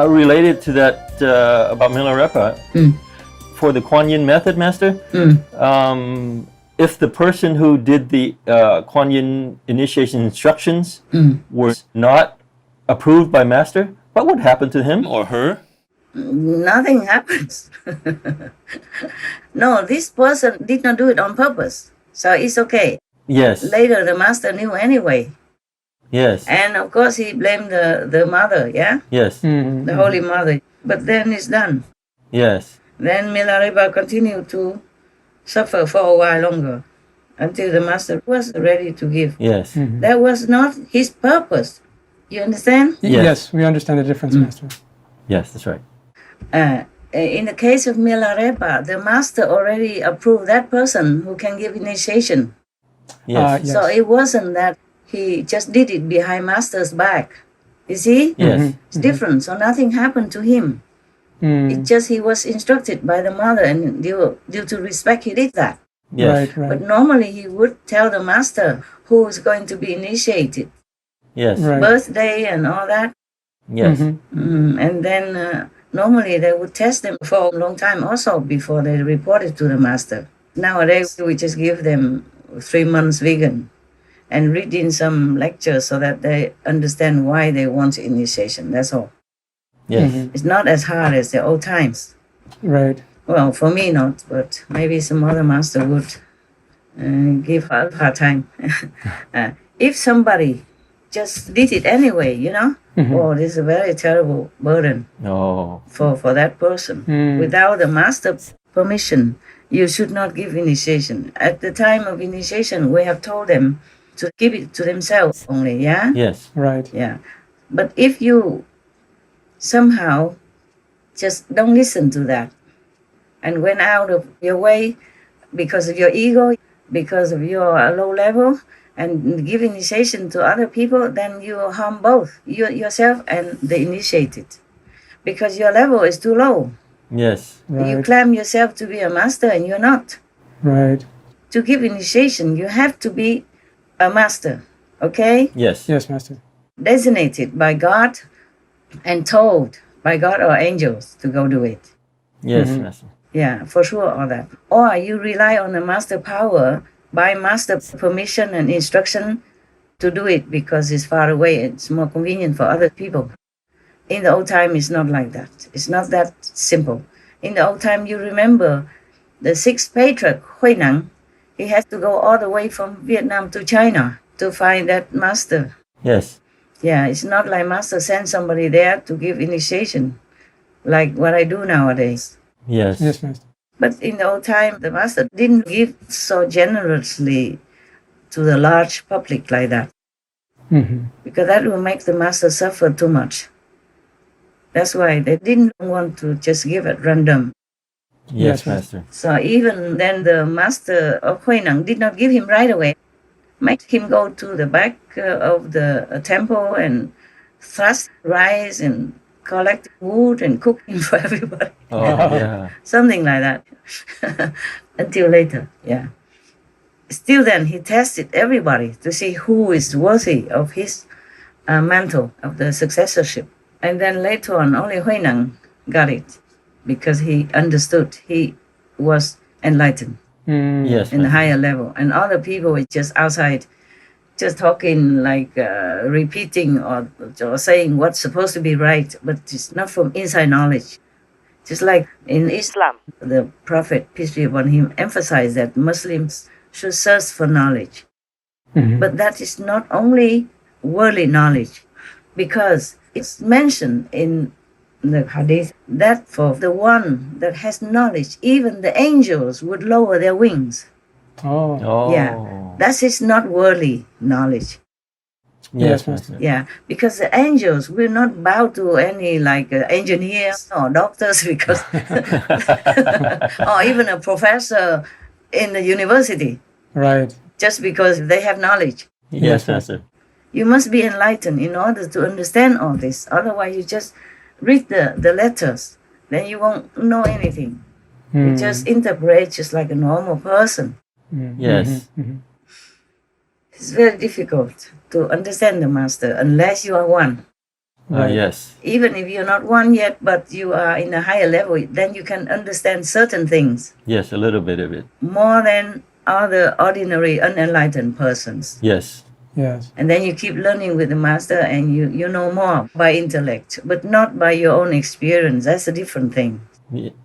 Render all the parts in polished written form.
Related to that about Milarepa, for the Kuan Yin method, Master, if the person who did the Kuan Yin initiation instructions was not approved by Master, what would happen to him or her? Nothing happens. No, this person did not do it on purpose, so it's okay. Yes. Later, the Master knew anyway. Yes. And of course, he blamed the mother, yeah? Yes. The Holy Mother. But then it's done. Yes. Then Milarepa continued to suffer for a while longer until the Master was ready to give. Yes. That was not his purpose. You understand? Yes, we understand the difference, Master. Yes, that's right. In the case of Milarepa, the Master already approved that person who can give initiation. Yes. Yes. So it wasn't that he just did it behind Master's back. You see? Yes. It's different. So nothing happened to him. It's just he was instructed by the mother, and due to respect, he did that. Yes. Right. But normally he would tell the Master who is going to be initiated, Yes. Right. birthday and all that. Yes. And then normally they would test them for a long time also before they report it to the Master. Nowadays we just give them 3 months vegan and read in some lectures so that they understand why they want initiation. That's all. Yes. It's not as hard as the old times. Right. Well, for me not, but maybe some other master would give a hard time. If somebody just did it anyway, oh, this is a very terrible burden Oh. for that person. Without the master's permission, you should not give initiation. At the time of initiation, we have told them to keep it to themselves only, yeah? Yes. Right. Yeah. But if you somehow just don't listen to that and went out of your way because of your ego, because of your low level, and give initiation to other people, then you harm both yourself and the initiated, because your level is too low. Yes. You Right. claim yourself to be a master and you're not. Right. To give initiation, you have to be a master, okay? Yes. Yes, Master. Designated by God and told by God or angels to go do it. Yes, Master. Yeah, for sure, all that. Or you rely on the master power by master permission and instruction to do it because it's far away. It's more convenient for other people. In the old time, it's not like that. It's not that simple. In the old time, you remember the 6th patriarch, Huineng, he had to go all the way from Vietnam to China to find that master. Yes. Yeah, it's not like master send somebody there to give initiation, like what I do nowadays. Yes. Yes, Master. But in the old time, the master didn't give so generously to the large public like that, because that will make the master suffer too much. That's why they didn't want to just give at random. Yes, Yes, Master. So even then, the master of Huineng did not give him right away. Make him go to the back of the temple and thrust rice and collect wood and cook him for everybody. Oh, yeah. Something like that. Until later, yeah. Still then, he tested everybody to see who is worthy of his mantle, of the successorship. And then later on, only Huineng got it because he understood. He was enlightened Yes, in a Master. higher level. And other people were just outside, just talking, like repeating or saying what's supposed to be right, but it's not from inside knowledge. Just like in Islam, the Prophet, peace be upon him, emphasized that Muslims should search for knowledge. But that is not only worldly knowledge, because it's mentioned in the hadith that for the one that has knowledge, even the angels would lower their wings. Oh. Oh. Yeah, that is not worldly knowledge. Yes, Yes, Master. Yeah, because the angels will not bow to any like engineers or doctors, because or even a professor in the university, Right. just because they have knowledge. Yes, Master. You must be enlightened in order to understand all this. Otherwise, you just read the letters, then you won't know anything. You just interpret just like a normal person. Yes. It's very difficult to understand the master unless you are one. Right. Yes. Even if you're not one yet, but you are in a higher level, then you can understand certain things Yes, a little bit of it. more than other ordinary unenlightened persons. Yes. Yes. And then you keep learning with the master and you know more by intellect, but not by your own experience. That's a different thing.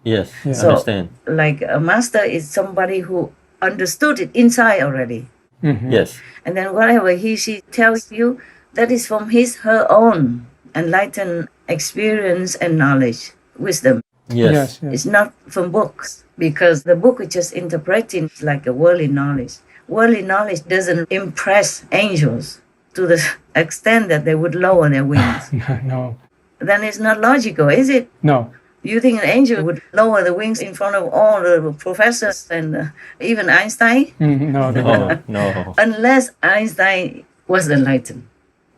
Yes, Yeah. So, understand. like a master is somebody who understood it inside already. Mm-hmm. Yes. And then whatever she tells you, that is from her own enlightened experience and knowledge, wisdom. Yes. It's not from books, because the book is just interpreting like a worldly knowledge. Worldly knowledge doesn't impress angels to the extent that they would lower their wings. No. Then it's not logical, is it? No. You think an angel would lower the wings in front of all the professors and even Einstein? No, they will No, not. no. Unless Einstein was enlightened.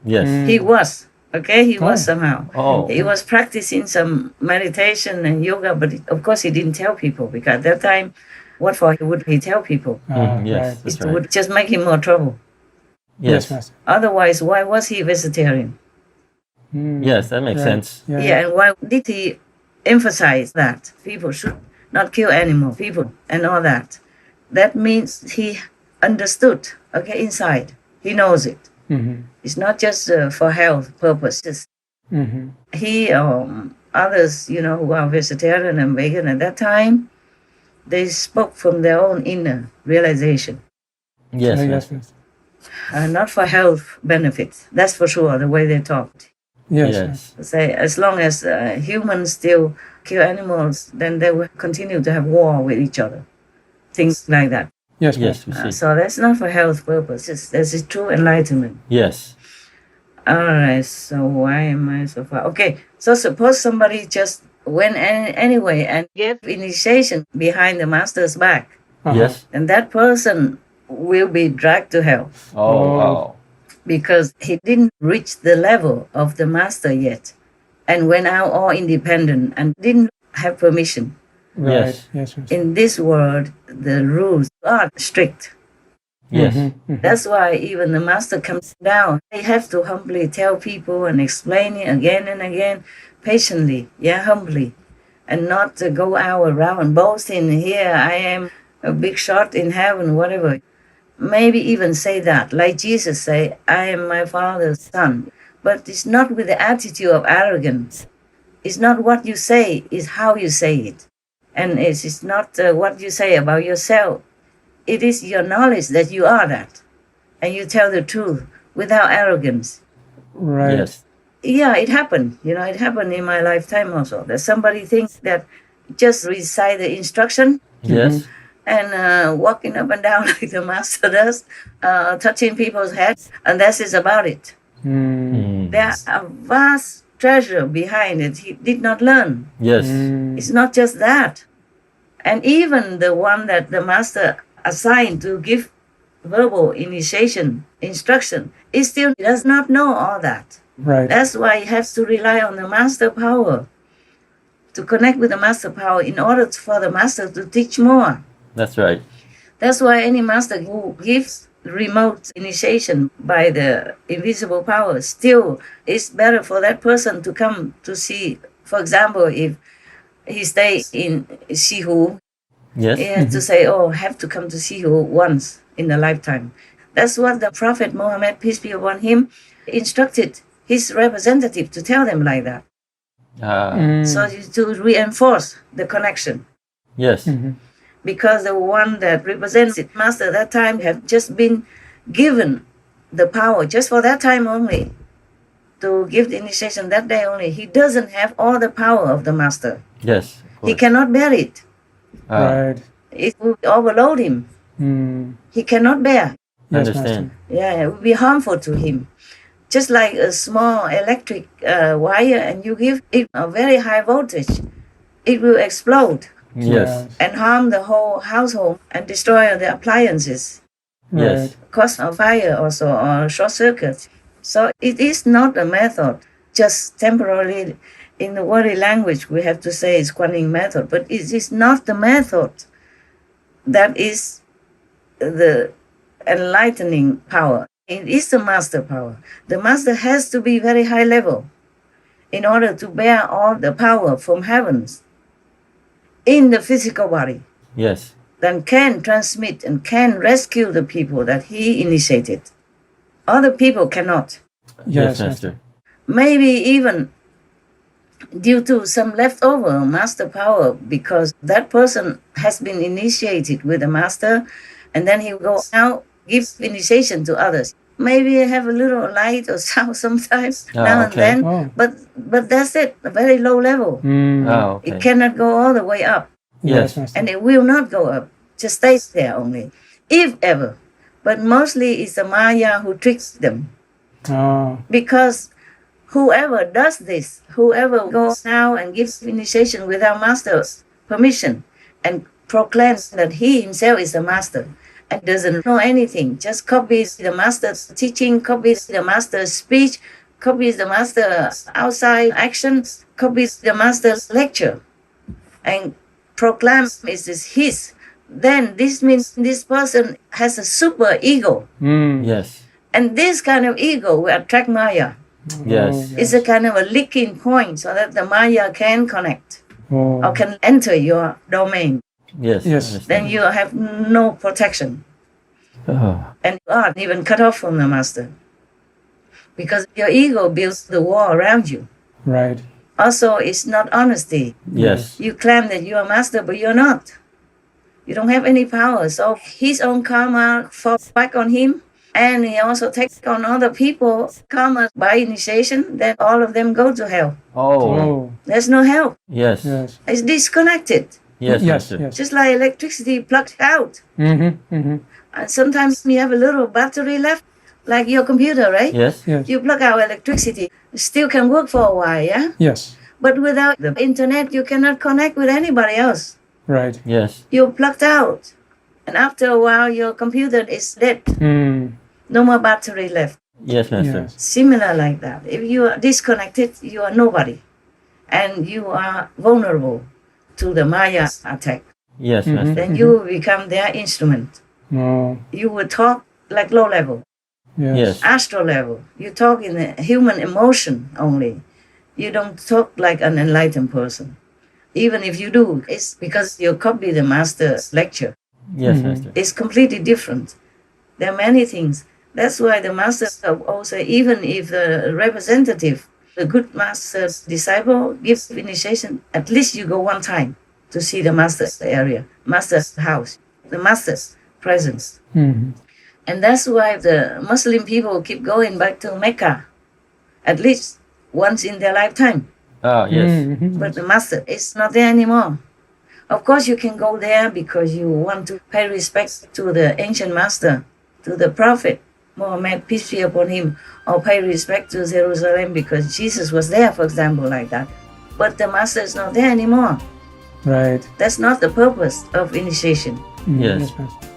Yes. He was, okay? He was Oh. somehow. Oh. He was practicing some meditation and yoga, but of course he didn't tell people, because at that time, what for would he tell people? Yes, Right. that's It right. would just make him more trouble. Yes, Yes. Master. Otherwise, why was he vegetarian? Yes, that makes Right. sense. Yeah, and why did he emphasize that people should not kill animal people and all that? That means he understood, okay, inside. He knows it. Mm-hmm. It's not just for health purposes. Mm-hmm. He others, who are vegetarian and vegan at that time, they spoke from their own inner realization, Yes. Yes, Master. Master. not for health benefits. That's for sure, the way they talked. Yes. Yes. Say, as long as humans still kill animals, then they will continue to have war with each other. Things like that. Yes, Yes, Master. we see. So that's not for health purposes. This is true enlightenment. Yes. All right, so why am I so far? Okay, so suppose somebody just went anyway and gave initiation behind the master's back, Yes. and that person will be dragged to hell Oh, wow. because he didn't reach the level of the master yet and went out all independent and didn't have permission. Right. Yes. Yes, Master. In this world, the rules are strict. Yes. Mm-hmm. That's why even the master comes down. He has to humbly tell people and explain it again and again, patiently, humbly, and not to go out around boasting, here I am a big shot in heaven, whatever. Maybe even say that, like Jesus say, I am my Father's son. But it's not with the attitude of arrogance. It's not what you say, it's how you say it. And it's not what you say about yourself. It is your knowledge that you are that. And you tell the truth without arrogance. Right. Yes. Yeah, it happened. It happened in my lifetime also. That somebody thinks that just recite the instruction Yes. and walking up and down like the master does, touching people's heads, and that is about it. Mm. There's a vast treasure behind it. He did not learn. Yes. It's not just that. And even the one that the master assigned to give verbal initiation, instruction, he still does not know all that. Right. That's why he has to rely on the master power, to connect with the master power in order for the master to teach more. That's right. That's why any master who gives remote initiation by the invisible power, still it's better for that person to come to see. For example, if he stays in Sihu, Yes. he has to say, have to come to Sihu once in a lifetime. That's what the Prophet Muhammad, peace be upon him, instructed his representative to tell them like that. So to reinforce the connection. Yes. Mm-hmm. Because the one that represents it, master at that time, have just been given the power just for that time only, to give the initiation that day only. He doesn't have all the power of the master. Yes. Of He course. cannot bear it. Right. It will overload him. Mm. He cannot bear. Yes, Understand. Master. Yeah, it will be harmful to him. Just like a small electric wire, and you give it a very high voltage, it will explode Yes. and harm the whole household and destroy the appliances, Right. Yes. cause a fire also or short circuit. So it is not a method, just temporarily. In the worldly language, we have to say it's Kuan method, but it is not the method that is the enlightening power. It is the master power. The master has to be very high level in order to bear all the power from heavens in the physical body, Yes. then can transmit and can rescue the people that he initiated. Other people cannot. Yes, Master. Maybe even due to some leftover master power, because that person has been initiated with a master, and then he will go out, give initiation to others. Maybe have a little light or sound sometimes now and okay. then, but that's it, a very low level. Oh, okay. It cannot go all the way up, Yes. and it will not go up, just stays there only, if ever. But mostly it's the Maya who tricks them, because whoever does this, whoever goes now and gives initiation without master's permission and proclaims that he himself is the master and doesn't know anything, just copies the master's teaching, copies the master's speech, copies the master's outside action, copies the master's lecture, and proclaims it is his, then this means this person has a super ego. Yes. And this kind of ego will attract Maya. Yes. It's a kind of a leaking point so that the Maya can connect or can enter your domain. Yes. Yes. Then you have no protection. And you are even cut off from the master. Because your ego builds the wall around you. Right. Also, it's not honesty. Yes. You claim that you are master, but you're not. You don't have any power. So his own karma falls back on him. And he also takes on other people karma by initiation, then all of them go to hell. Oh. There's no hell. Yes. Yes. It's disconnected. Yes. Yes. Master. Yes. Just like electricity plugged out. Mm-hmm. And sometimes you have a little battery left, like your computer, right? Yes. Yes. You plug out electricity, it still can work for a while, yeah? Yes. But without the internet, you cannot connect with anybody else. Right. Yes. You're plugged out. And after a while, your computer is dead. No more battery left. Yes, Master. Yes. Similar like that. If you are disconnected, you are nobody. And you are vulnerable to the Maya attack. Yes, Master. Then you will become their instrument. Oh. You will talk like low level, Yes. Yes. astral level. You talk in a human emotion only. You don't talk like an enlightened person. Even if you do, it's because you copy the master's lecture. Yes, Master. It's completely different. There are many things. That's why the master also, even if the representative, the good master's disciple gives initiation, at least you go one time to see the master's area, master's house, the master's presence. And that's why the Muslim people keep going back to Mecca, at least once in their lifetime. Ah, yes. But the master is not there anymore. Of course, you can go there because you want to pay respect to the ancient master, to the prophet, Muhammad, peace be upon him, or pay respect to Jerusalem because Jesus was there, for example, like that. But the master is not there anymore. Right. That's not the purpose of initiation. Yes. Master.